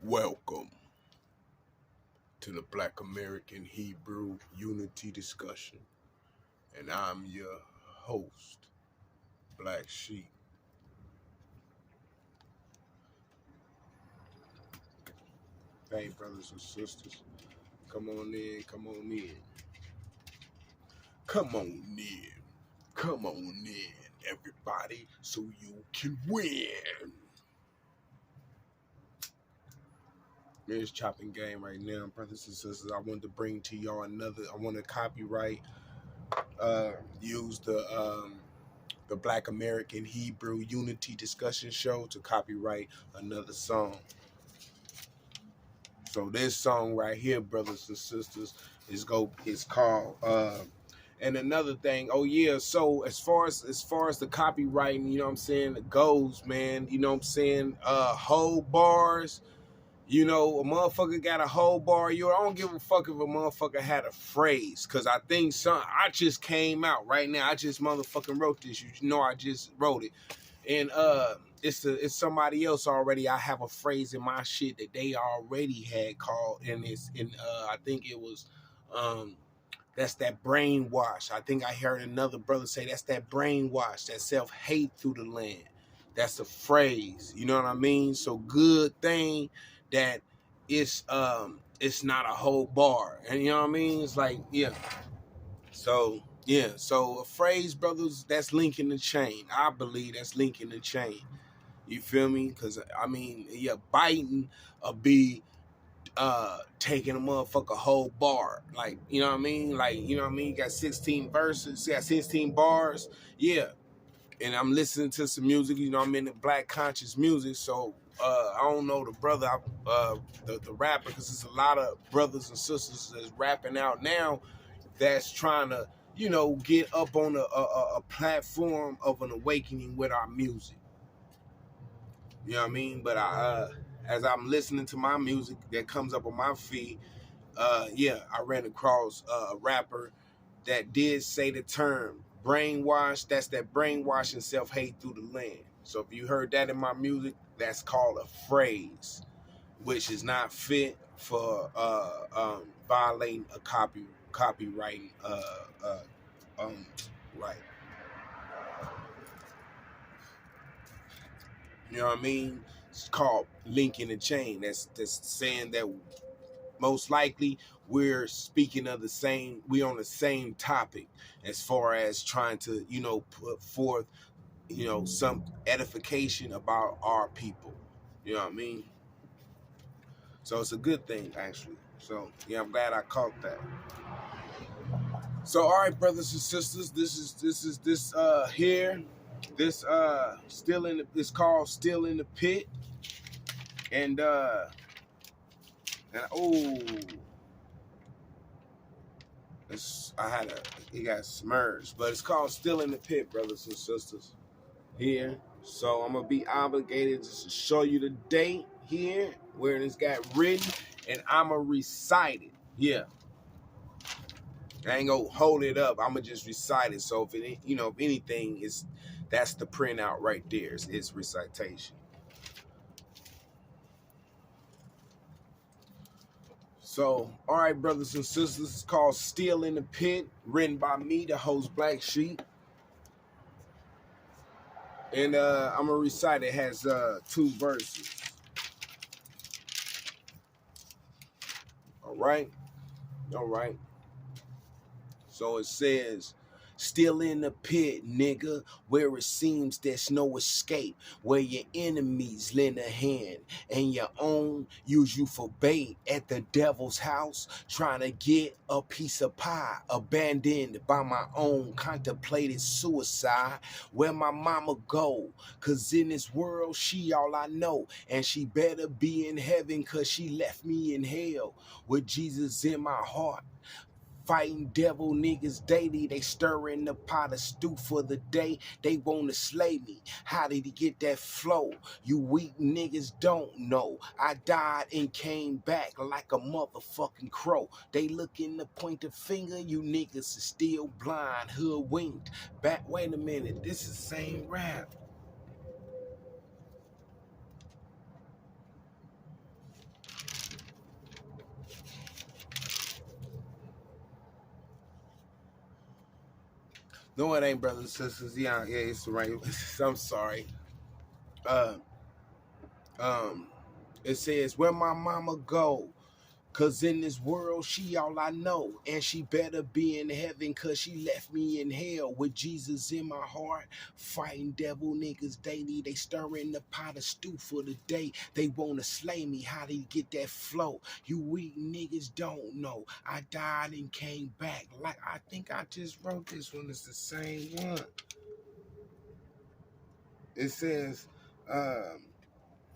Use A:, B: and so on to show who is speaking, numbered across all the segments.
A: Welcome to the Black American Hebrew Unity Discussion, and I'm your host, Black Sheep. Hey, brothers and sisters, come on in, come on in, come on in, come on in, everybody, so you can win. It's chopping game right now, brothers and sisters. I wanted to bring to y'all I want to copyright, use the Black American Hebrew Unity Discussion Show to copyright another song. So this song right here, brothers and sisters, is called and another thing, oh yeah, so as far as the copywriting, you know what I'm saying, it goes, man, you know what I'm saying, whole bars. You know, a motherfucker got a whole bar. I don't give a fuck if a motherfucker had a phrase. Because I think I just came out right now. I just motherfucking wrote this. You know I just wrote it. And it's somebody else already. I have a phrase in my shit that they already had called. And I think it was, that's that brainwash. I think I heard another brother say that's that brainwash, that self-hate through the land. That's a phrase. You know what I mean? So good thing that it's not a whole bar. And you know what I mean? It's like, yeah. So yeah, so a phrase, brothers, that's linking the chain. I believe that's linking the chain. You feel me? Because I mean, yeah, biting a be taking a motherfucker whole bar. Like, you know what I mean? Like, you know what I mean? You got 16 verses, you got 16 bars. Yeah. And I'm listening to some music, you know, I'm in the black conscious music, so I don't know the brother, the rapper, because there's a lot of brothers and sisters that's rapping out now that's trying to, you know, get up on a platform of an awakening with our music. You know what I mean? But as I'm listening to my music that comes up on my feed, yeah, I ran across a rapper that did say the term brainwash. That's that brainwash and self-hate through the land. So if you heard that in my music, that's called a phrase, which is not fit for violating a copywriting right. You know what I mean? It's called linking the chain. That's saying that most likely we're speaking of we on the same topic as far as trying to, you know, put forth, you know, some edification about our people. You know what I mean? So it's a good thing, actually. So yeah, I'm glad I caught that. So all right, brothers and sisters, this here, this it's called Still in the Pit. And oh, it got submerged, but it's called Still in the Pit, brothers and sisters, here. So I'm gonna be obligated just to show you the date here where this got written, and I'm gonna recite it. Yeah, I ain't gonna hold it up. I'm gonna just recite it. So if it, you know, if anything, that's the printout right there. It's recitation. So, all right, brothers and sisters, it's called Still in the Pit, written by me, the host Black Sheep. And I'm gonna recite it. It has 2 verses. All right. So it says, still in the pit, nigga, where it seems there's no escape, where your enemies lend a hand and your own use you for bait at the devil's house, trying to get a piece of pie, abandoned by my own contemplated suicide. Where my mama go, cause in this world she all I know, and she better be in heaven cause she left me in hell with Jesus in my heart. Fighting devil niggas daily, they stirring the pot of stew for the day. They wanna slay me. How did he get that flow? You weak niggas don't know. I died and came back like a motherfucking crow. They looking to point the finger, you niggas are still blind, hoodwinked. Back, wait a minute, this is the same rap. No, it ain't, brothers and sisters. Yeah, yeah, it's the right. I'm sorry. Uh, um, it says, "Where my mama go? Cause in this world, she all I know. And she better be in heaven, cause she left me in hell with Jesus in my heart. Fighting devil niggas daily. They stirring the pot of stew for the day. They wanna slay me. How they get that flow? You weak niggas don't know. I died and came back. Like, I think I just wrote this one. It's the same one. It says,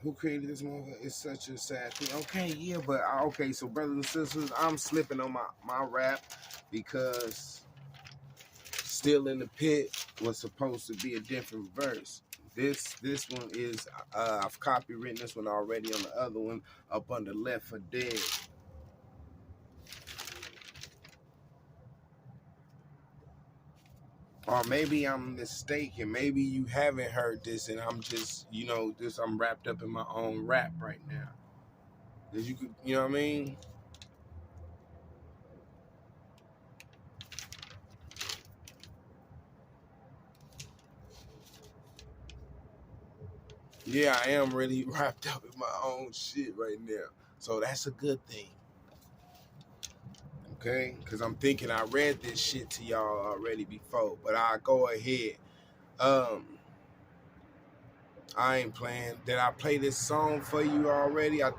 A: who created this motherfucker? It's such a sad thing. Okay, yeah, but okay, so brothers and sisters, I'm slipping on my rap because Still in the Pit was supposed to be a different verse. This one is I've copywritten this one already on the other one up under Left for Dead. Or maybe I'm mistaken. Maybe you haven't heard this and I'm just, I'm wrapped up in my own rap right now. You could, you know what I mean? Yeah, I am really wrapped up in my own shit right now. So that's a good thing. Okay? Because I'm thinking I read this shit to y'all already before. But I'll go ahead. I ain't playing. Did I play this song for you already? I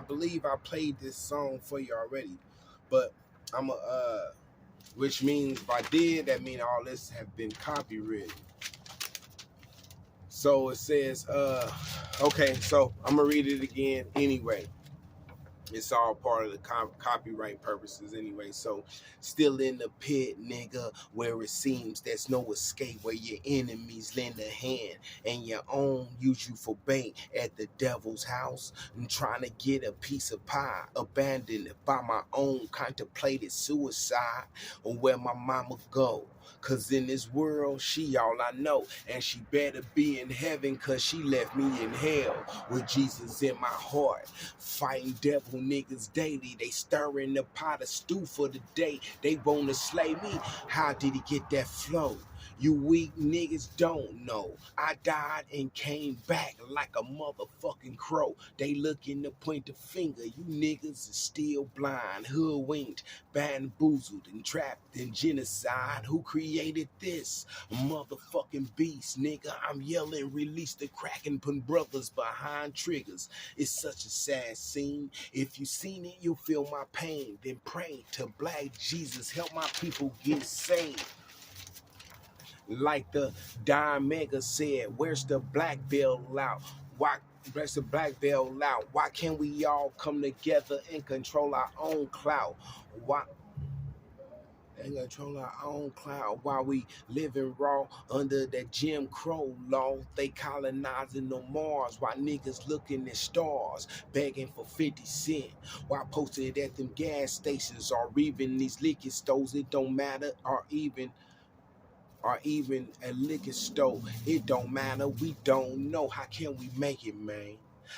A: believe I played this song for you already. But I'm a which means if I did, that means all this have been copywritten. So it says, okay, so I'm gonna read it again anyway. It's all part of the copyright purposes anyway. So, still in the pit, nigga, where it seems there's no escape, where your enemies lend a hand and your own use you for bait at the devil's house and trying to get a piece of pie, abandoned by my own contemplated suicide, or where my mama go. Cause in this world, she all I know. And she better be in heaven, cause she left me in hell with Jesus in my heart. Fighting devil niggas daily. They stirring the pot of stew for the day. They wanna slay me. How did he get that flow? You weak niggas don't know. I died and came back like a motherfucking crow. They looking to point the finger. You niggas is still blind, hoodwinked, bamboozled, and trapped in genocide. Who created this? A motherfucking beast, nigga. I'm yelling, release the Kraken, put brothers behind triggers. It's such a sad scene. If you seen it, you'll feel my pain. Then pray to Black Jesus, help my people get saved. Like the Don Mega said, where's the black veil out? Why? Where's the black veil out? Why can't we all come together and control our own clout? Why? And control our own cloud while we living raw under that Jim Crow law. They colonizing the Mars while niggas looking at stars, begging for 50 cents. While posted at them gas stations or even these liquor stores, it don't matter, or even a liquor store. It don't matter, we don't know. How can we make it, man?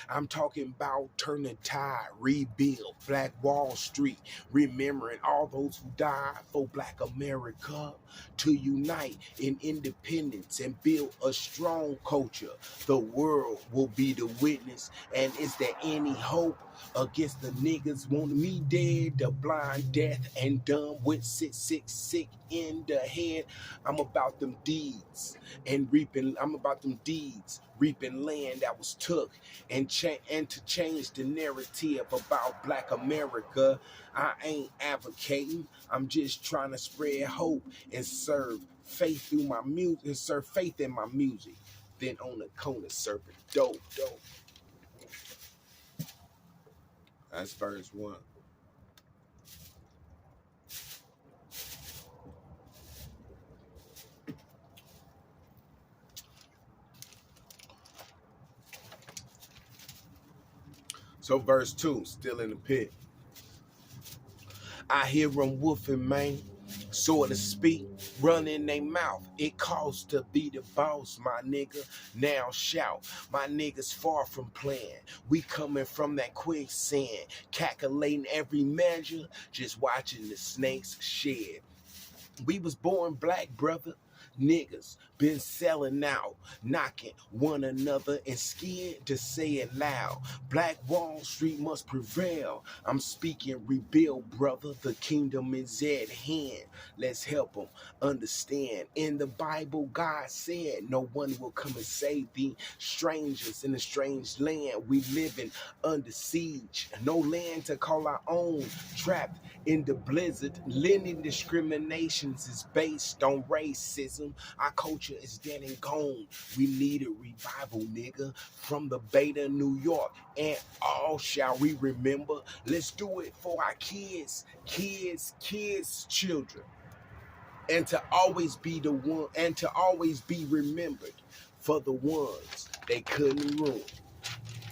A: I'm talking about turn the tide, rebuild Black Wall Street, remembering all those who died for Black America, to unite in independence and build a strong culture. The world will be the witness. And is there any hope against the niggas wanting me dead, the blind, deaf, and dumb with sick in the head? I'm about them deeds and reaping. I'm about them deeds, reaping land that was took, and to change the narrative about Black America. I ain't advocating. I'm just trying to spread hope and serve faith through my music, and serve faith in my music. Then on the corner serving dope. That's verse 1. So verse 2, still in the pit. I hear them woofing, man, so to speak, running their mouth. It costs to be the boss, my nigga. Now shout, my niggas far from playing. We coming from that quicksand, calculating every measure, just watching the snakes shed. We was born black, brother. Niggas been selling out, knocking one another and scared to say it loud. Black Wall Street must prevail. I'm speaking rebuild, brother. The kingdom is at hand. Let's help them understand. In the Bible, God said, no one will come and save thee. Strangers in a strange land, we living under siege. No land to call our own. Trapped in the blizzard. Lending discriminations is based on racism. Our culture is dead and gone. We need a revival, nigga. From the Beta, New York, and all shall we remember. Let's do it for our kids, children. And to always be the one, and to always be remembered for the ones they couldn't ruin.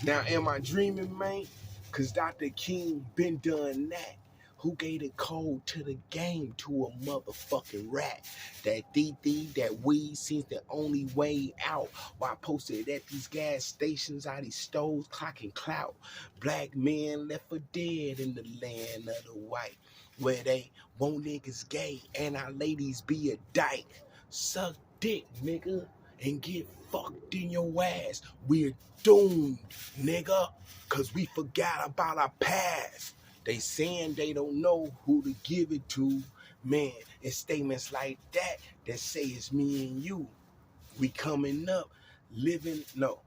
A: Now, am I dreaming, man? Cause Dr. King been done that. Who gave the code to the game to a motherfucking rat? That DD, that weed seems the only way out. While posted at these gas stations, out these stoves, clocking clout. Black men left for dead in the land of the white, where they want niggas gay and our ladies be a dyke. Suck dick, nigga, and get fucked in your ass. We're doomed, nigga, cause we forgot about our past. They saying they don't know who to give it to. Man, it's statements like that that say it's me and you. We coming up, living, no.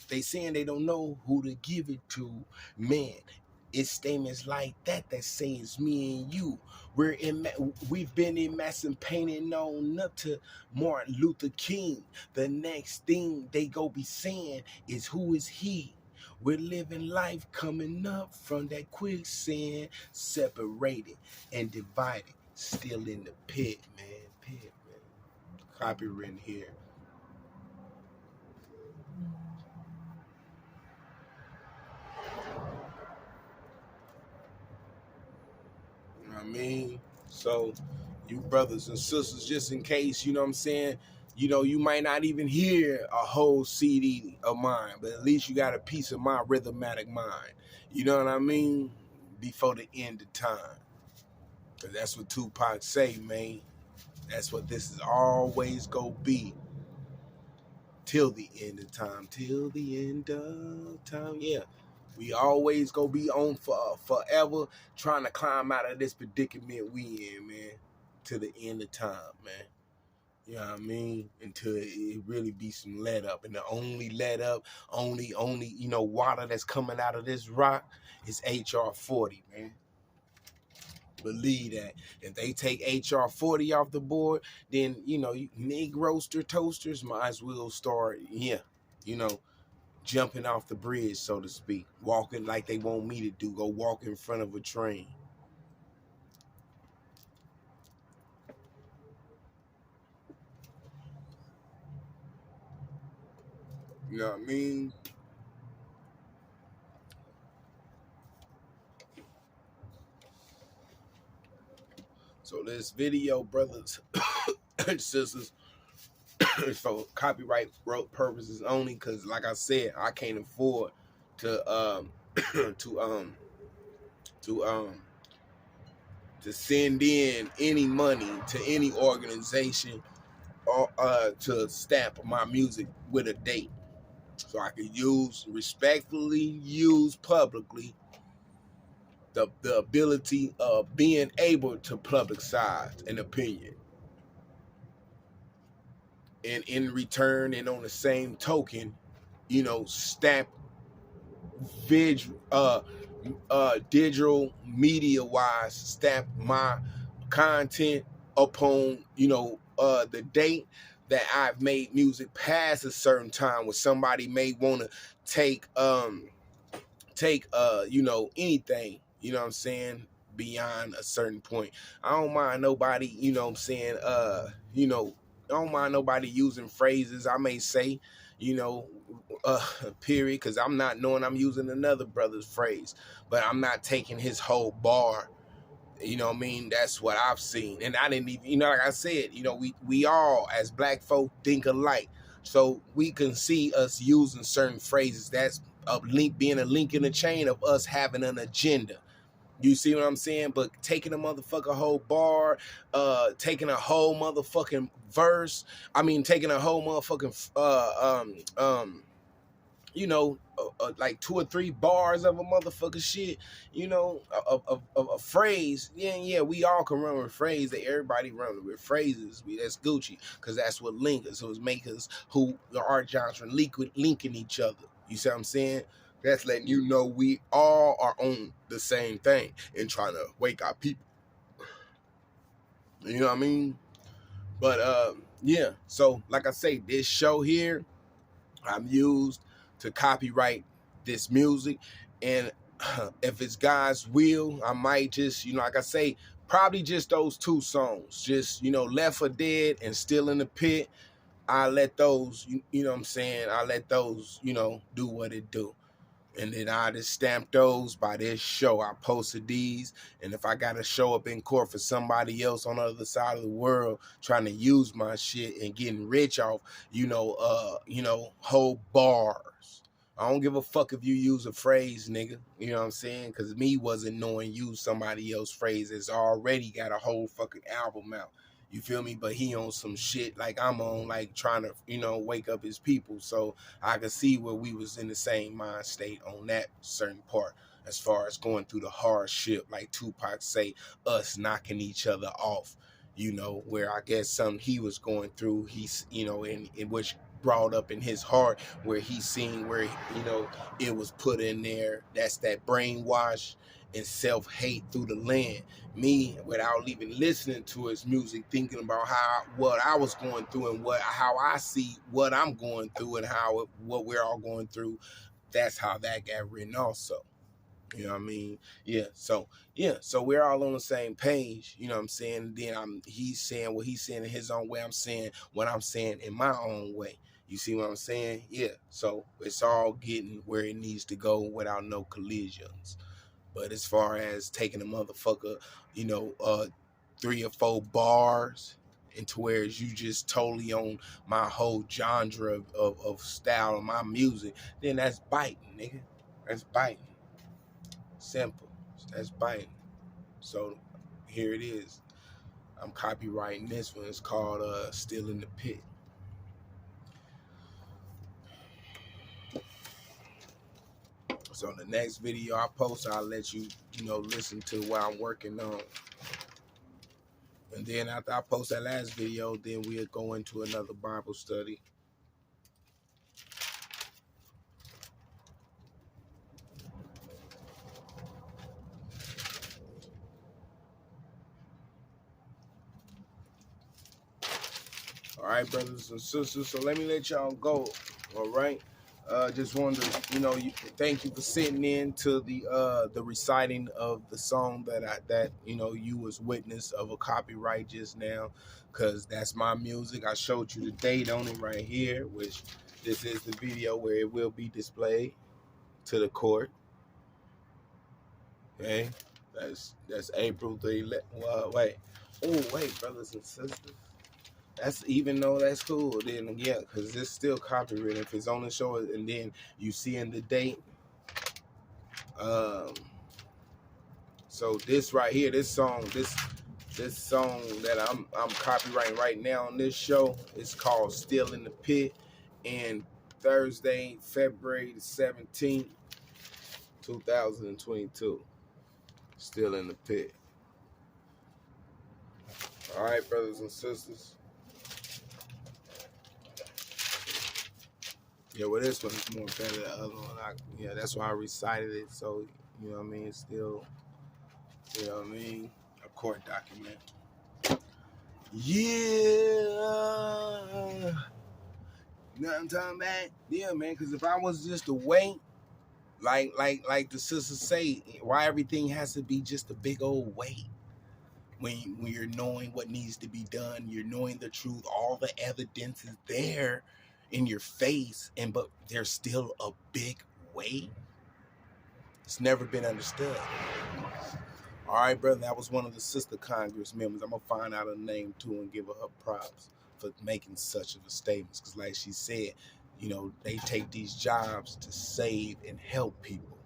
A: They saying they don't know who to give it to. Man, it's statements like that that say it's me and you. We've been emancipated on up to Martin Luther King. The next thing they go be saying is who is he? We're living life coming up from that quicksand, separated and divided, still in the pit, man. Pit, man. Copywritten here. You know what I mean? So, you brothers and sisters, just in case, you know what I'm saying? You know, you might not even hear a whole CD of mine, but at least you got a piece of my rhythmatic mind. You know what I mean? Before the end of time. Because that's what Tupac say, man. That's what this is always gonna be. Till the end of time. Till the end of time. Yeah. We always gonna be on for forever trying to climb out of this predicament we in, man. To the end of time, man. You know what I mean? Until it really be some let up. And the only let up, only, you know, water that's coming out of this rock is HR 40, man. Believe that. If they take HR 40 off the board, then, you know, Negroaster toasters might as well start, you know, jumping off the bridge, so to speak. Walking like they want me to do. Go walk in front of a train. You know what I mean? So this video, brothers and sisters, is for copyright purposes only, because like I said, I can't afford to to send in any money to any organization or to stamp my music with a date. So I could respectfully use publicly the ability of being able to publicize an opinion. And in return and on the same token, you know, stamp digital media wise, stamp my content upon, you know, the date that I've made music past a certain time, where somebody may want to take you know, anything, you know what I'm saying, beyond a certain point. I don't mind nobody, you know what I'm saying, you know, I don't mind nobody using phrases I may say, you know, period, because I'm not knowing I'm using another brother's phrase, but I'm not taking his whole bar. You know what I mean? That's what I've seen. And I didn't even, you know, like I said, you know, we all as black folk think alike. So we can see us using certain phrases. That's a link, being a link in the chain of us having an agenda. You see what I'm saying? But taking a motherfucker whole bar, taking a whole motherfucking verse. I mean, taking a whole motherfucking like 2 or 3 bars of a motherfucker shit, a phrase. Yeah, we all can run with phrase. That everybody run with phrases. That's Gucci, because that's what link us. So it's make us who the art genre linking each other. You see what I'm saying? That's letting you know we all are on the same thing and trying to wake our people. You know what I mean? But yeah. So like I say, this show here, I'm used to copyright this music, and if it's God's will, I might just, like I say, probably just those 2 songs, just Left for Dead and Still in the Pit. I let those, you know what I'm saying, I let those, do what it do. And then I just stamped those by this show. I posted these, and if I gotta show up in court for somebody else on the other side of the world trying to use my shit and getting rich off, whole bars. I don't give a fuck if you use a phrase, nigga. You know what I'm saying? Because me wasn't knowing use somebody else's phrase that's already got a whole fucking album out. You feel me? But he on some shit like I'm on, like trying to, wake up his people. So I could see where we was in the same mind state on that certain part, as far as going through the hardship, like Tupac say, us knocking each other off, where I guess something he was going through, he's, in which brought up in his heart, where he seen where, it was put in there. That's that brainwash and self-hate through the land. Me, without even listening to his music, thinking about what I was going through and how I see what I'm going through and what we're all going through. That's how that got written also. You know what I mean? So we're all on the same page, you know what I'm saying? Then he's saying what he's saying in his own way, I'm saying what I'm saying in my own way. You see what I'm saying? Yeah. So it's all getting where it needs to go without no collisions. But as far as taking a motherfucker, 3 or 4 bars into where you just totally on my whole genre of style of my music, then that's biting, nigga. That's biting. Simple. That's biting. So here it is. I'm copyrighting this one. It's called Still in the Pit. So the next video I post, I'll let you, listen to what I'm working on. And then after I post that last video, then we'll go into another Bible study. All right, brothers and sisters. So let me let y'all go. All right. Just wanted to, thank you for sitting in to the reciting of the song that you was witness of a copyright just now, because that's my music. I showed you the date on it right here, which this is the video where it will be displayed to the court. Okay, that's April the 11th. Wait, brothers and sisters. That's, even though that's cool, then yeah, because it's still copyrighted if it's on the show, and then you see in the date. So this right here, this song that I'm copyrighting right now on this show is called "Still in the Pit," and Thursday, February 17th, 2022. Still in the Pit. All right, brothers and sisters. Yeah, well, this one's more better than the other one. That's why I recited it. So, you know what I mean? It's still, you know what I mean? A court document. Yeah. You know what I'm talking about? Yeah, man, because if I was just to wait, like the sisters say, why everything has to be just a big old wait? When you're knowing what needs to be done, you're knowing the truth, all the evidence is there in your face, but there's still a big wait. It's never been understood. All right, brother, that was one of the sister Congress members. I'm gonna find out her name too and give her props for making such of a statement. Because like she said, they take these jobs to save and help people.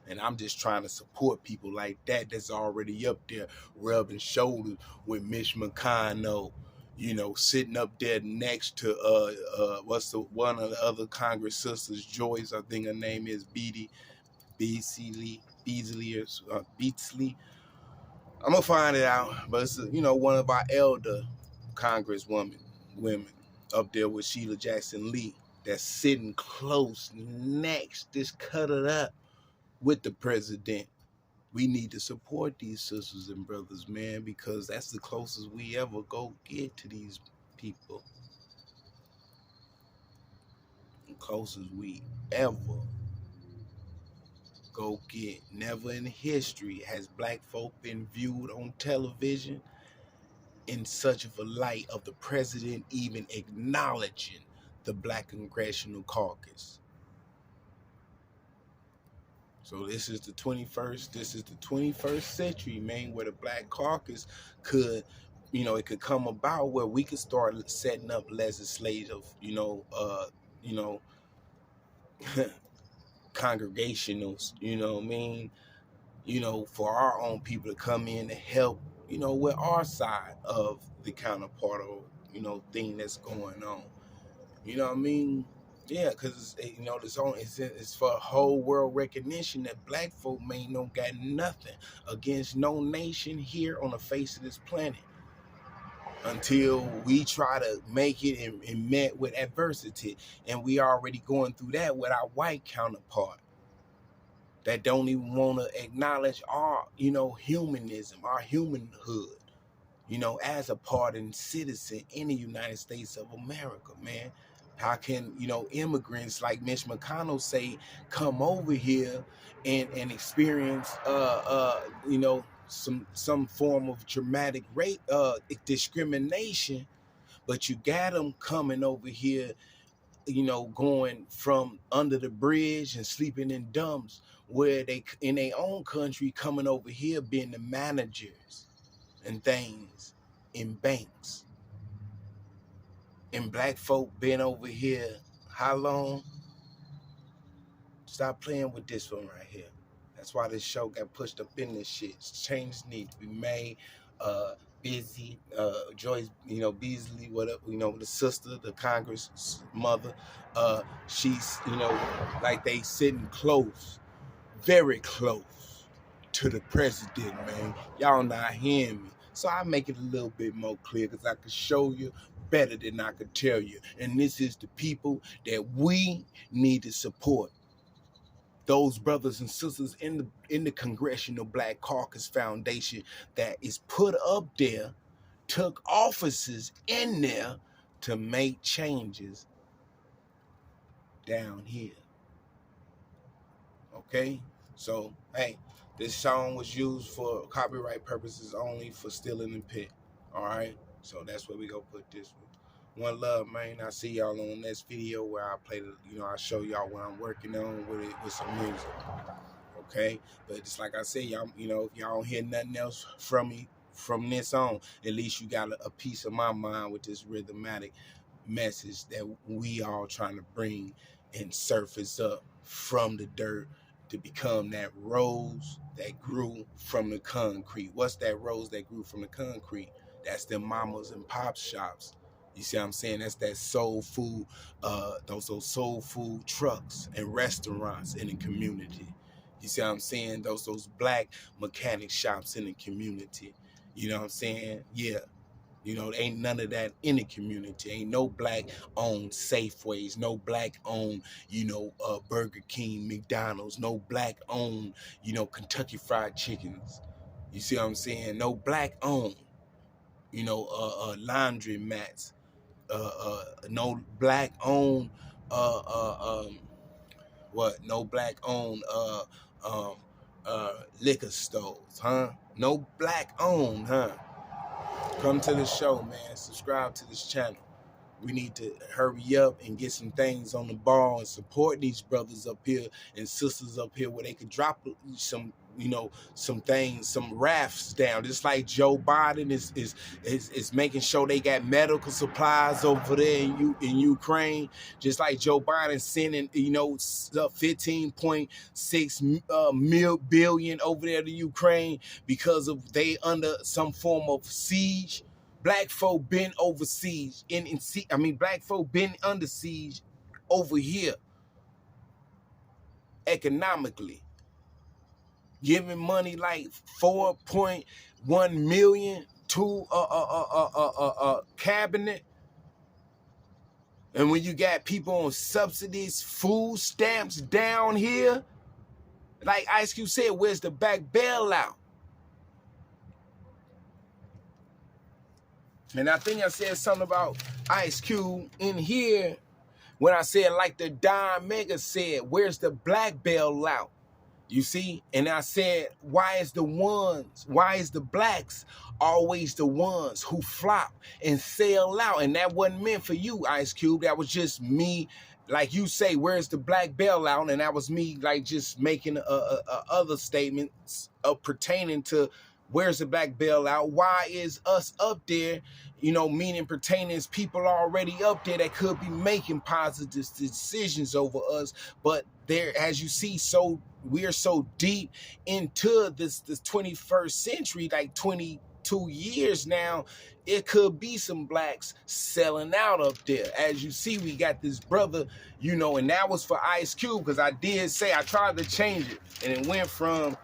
A: And I'm just trying to support people like that that's already up there rubbing shoulders with Mitch McConnell, you know, sitting up there next to what's the one of the other Congress sisters, Joyce, I think her name is Beasley or Beatsley. I'm gonna find it out, but it's, you know, one of our elder Congresswomen women up there with Sheila Jackson Lee that's sitting close next, just cut it up with the president. We need to support these sisters and brothers, man, because that's the closest we ever go get to these people. The closest we ever go get. Never in history has black folk been viewed on television in such of a light of the president even acknowledging the Black Congressional Caucus. So this is the 21st century, man, where the Black Caucus could, you know, it could come about where we could start setting up legislative, congregationals, you know what I mean? You know, for our own people to come in to help, you know, with our side of the counterpart or, you know, thing that's going on. You know what I mean? Yeah, because, you know, it's for whole world recognition that black folk ain't no got nothing against no nation here on the face of this planet until we try to make it and met with adversity. And we already going through that with our white counterpart that don't even want to acknowledge our, you know, humanism, our humanhood, you know, as a part and citizen in the United States of America, man. How can, you know, immigrants like Mitch McConnell say, come over here and experience, you know, some form of dramatic rape, discrimination, but you got them coming over here, you know, going from under the bridge and sleeping in dumps where they in their own country coming over here being the managers and things in banks. And black folk been over here how long? Stop playing with this one right here. That's why this show got pushed up in this shit. Changes need to be made. Busy, Joyce, you know, Beasley, whatever, you know, the sister, the Congress mother, she's, you know, like they sitting close, very close to the president, man. Y'all not hearing me. So I make it a little bit more clear because I can show you better than I could tell you. And this is the people that we need to support. Those brothers and sisters in the Congressional Black Caucus Foundation that is put up there, took offices in there to make changes down here. Okay? So, hey, this song was used for copyright purposes only for Still in the Pit. All right? So that's where we go put this one. One love, man. I'll see y'all on the next video where I play the, you know, I show y'all what I'm working on with some music. Okay? But it's like I said, y'all, you know, if y'all don't hear nothing else from me from this on, at least you got a piece of my mind with this rhythmatic message that we all trying to bring and surface up from the dirt to become that rose that grew from the concrete. What's that rose that grew from the concrete? That's them mamas and pop shops. You see what I'm saying? That's that soul food, those soul food trucks and restaurants in the community. You see what I'm saying? Those black mechanic shops in the community. You know what I'm saying? Yeah. You know, ain't none of that in the community. Ain't no black-owned Safeways, no black-owned, you know, Burger King, McDonald's, no black-owned, you know, Kentucky Fried Chickens. You see what I'm saying? No black-owned, you know, laundry mats. No black-owned, no black-owned liquor stores, huh? No black-owned, huh? Come to the show, man. Subscribe to this channel. We need to hurry up and get some things on the ball and support these brothers up here and sisters up here where they could drop some some things, some rafts down. Just like Joe Biden is making sure they got medical supplies over there in Ukraine. Just like Joe Biden sending 15.6 billion over there to Ukraine because of they under some form of siege. Black folk been over siege black folk been under siege over here economically. Giving money like 4.1 million to a cabinet, and when you got people on subsidies, food stamps down here, like Ice Cube said, where's the back bailout? And I think I said something about Ice Cube in here when I said, like the Don Mega said, where's the black bailout? You see? And I said, why is the blacks always the ones who flop and sell out? And that wasn't meant for you, Ice Cube. That was just me, like you say, where's the black bailout? And that was me, like, just making other statements pertaining to where's the black bailout? Why is us up there? Meaning pertaining is people already up there that could be making positive decisions over us. But there, as you see, we are so deep into this 21st century, like 22 years now, it could be some blacks selling out up there. As you see, we got this brother, and that was for Ice Cube, because I did say I tried to change it, and it went from,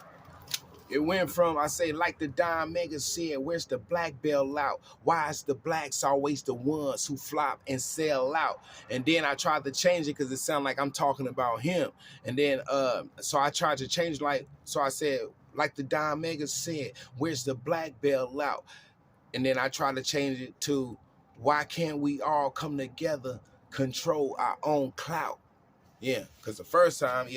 A: I say, like the Don Mega said, where's the black bailout? Why is the blacks always the ones who flop and sell out? And then I tried to change it because it sounded like I'm talking about him. And then, so I tried to change, so I said, like the Don Mega said, where's the black bailout? And then I tried to change it to, why can't we all come together, control our own clout? Yeah, because the first time,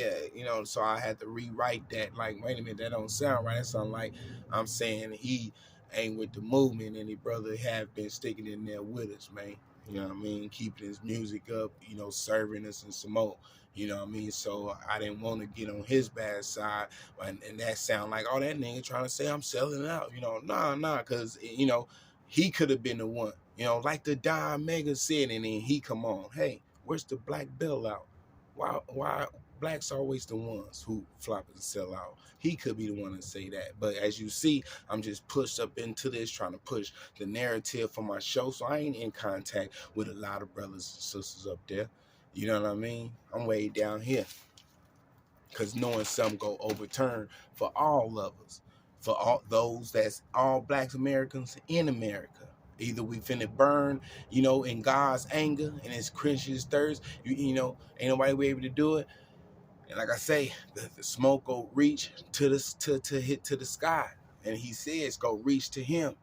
A: so I had to rewrite that. Like, wait a minute, that don't sound right. That sound like I'm saying he ain't with the movement, and the brother have been sticking in there with us, man. You know what I mean? Keeping his music up, serving us and some more. You know what I mean? So I didn't want to get on his bad side, and that sound like, oh, that nigga trying to say I'm selling out. Nah, because, he could have been the one. Like the Don Mega said, and then he come on, hey, where's the black bailout? Why blacks are always the ones who flop and sell out? He could be the one to say that. But as you see, I'm just pushed up into this, trying to push the narrative for my show. So I ain't in contact with a lot of brothers and sisters up there. You know what I mean? I'm way down here. Because knowing some go overturn for all of us. For all those that's all blacks Americans in America. Either we finna burn, in God's anger and his Christian's thirst. Ain't nobody be able to do it. And like I say, the smoke go reach to hit to the sky. And he says go reach to him.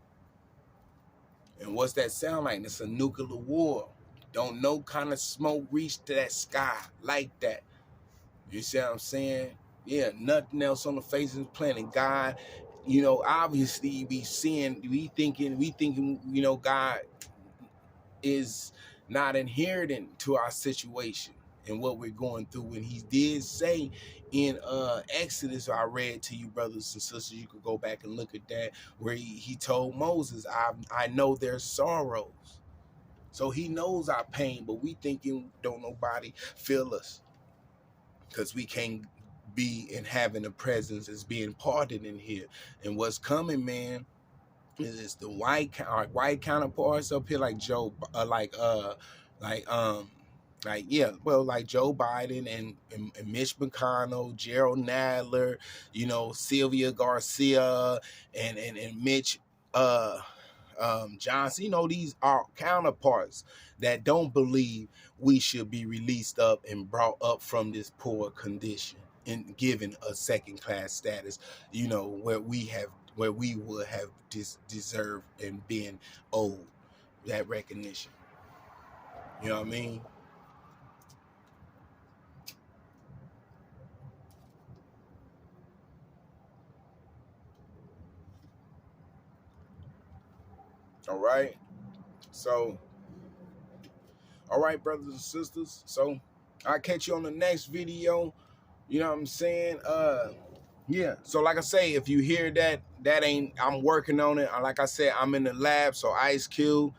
A: And what's that sound like? It's a nuclear war. Don't no kind of smoke reach to that sky like that. You see what I'm saying? Yeah, nothing else on the face of the planet. God, obviously we thinking, God is not inherent to our situation and what we're going through. When he did say in Exodus, I read to you, brothers and sisters, you could go back and look at that, where he told Moses, I know their sorrows. So he knows our pain, but we thinking don't nobody feel us, because we can't be in having a presence as being parted in here. And what's coming, man, is the white counterparts up here, like Joe, like Joe Biden and Mitch McConnell, Gerald Nadler, Sylvia Garcia, and Mitch Johnson. These are counterparts that don't believe we should be released up and brought up from this poor condition and given a second-class status, where we would have deserved and been owed that recognition. You know what I mean? All right. So, all right, brothers and sisters. So, I'll catch you on the next video. You know what I'm saying? Yeah. So like I say, if you hear that, that ain't, I'm working on it. Like I said, I'm in the lab. So Ice Cube,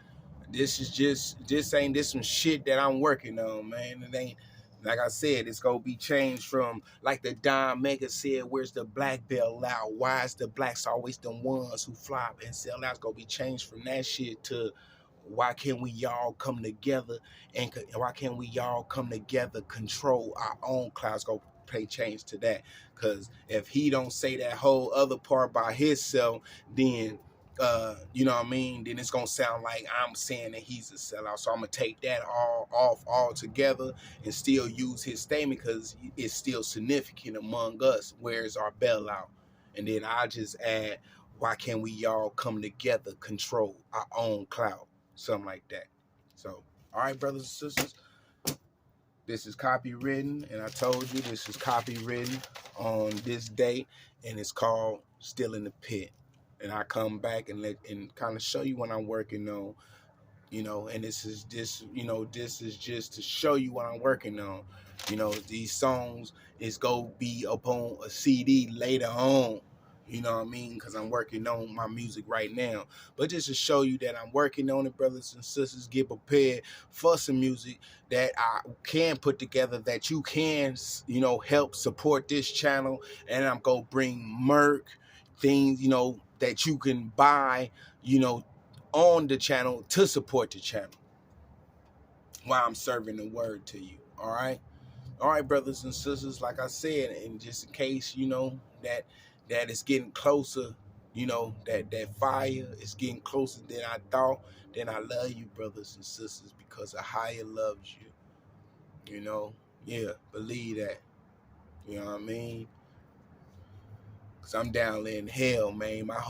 A: this ain't this some shit that I'm working on, man. It ain't, like I said, it's gonna be changed from, like the Don Mega said, where's the black belt out? Why is the blacks always the ones who flop and sell out? It's gonna be changed from that shit to, why can't we all come together, and why can't we all come together, control our own clouds? Go pay change to that, because if he don't say that whole other part by himself, then you know what I mean, then it's gonna sound like I'm saying that he's a sellout. So I'm gonna take that all off altogether and still use his statement because it's still significant among us. Where's our bailout? And then I just add, why can't we all come together, control our own cloud? Something like that. So, all right, brothers and sisters, this is copywritten, and I told you this is copywritten on this date, and it's called Still in the Pit. And I come back and kind of show you what I'm working on, you know, and this is just to show you what I'm working on. You know, these songs is go be upon a CD later on. You know what I mean? Because I'm working on my music right now. But just to show you that I'm working on it, brothers and sisters, get prepared for some music that I can put together, that you can, you know, help support this channel. And I'm going to bring merch, things, you know, that you can buy, you know, on the channel to support the channel while I'm serving the word to you. All right, brothers and sisters, like I said, and just in case, you know, that it's getting closer, you know, that fire is getting closer than I thought, then I love you, brothers and sisters, because a higher loves you. You know, yeah, believe that. You know what I mean? Because I'm down in hell, man. My whole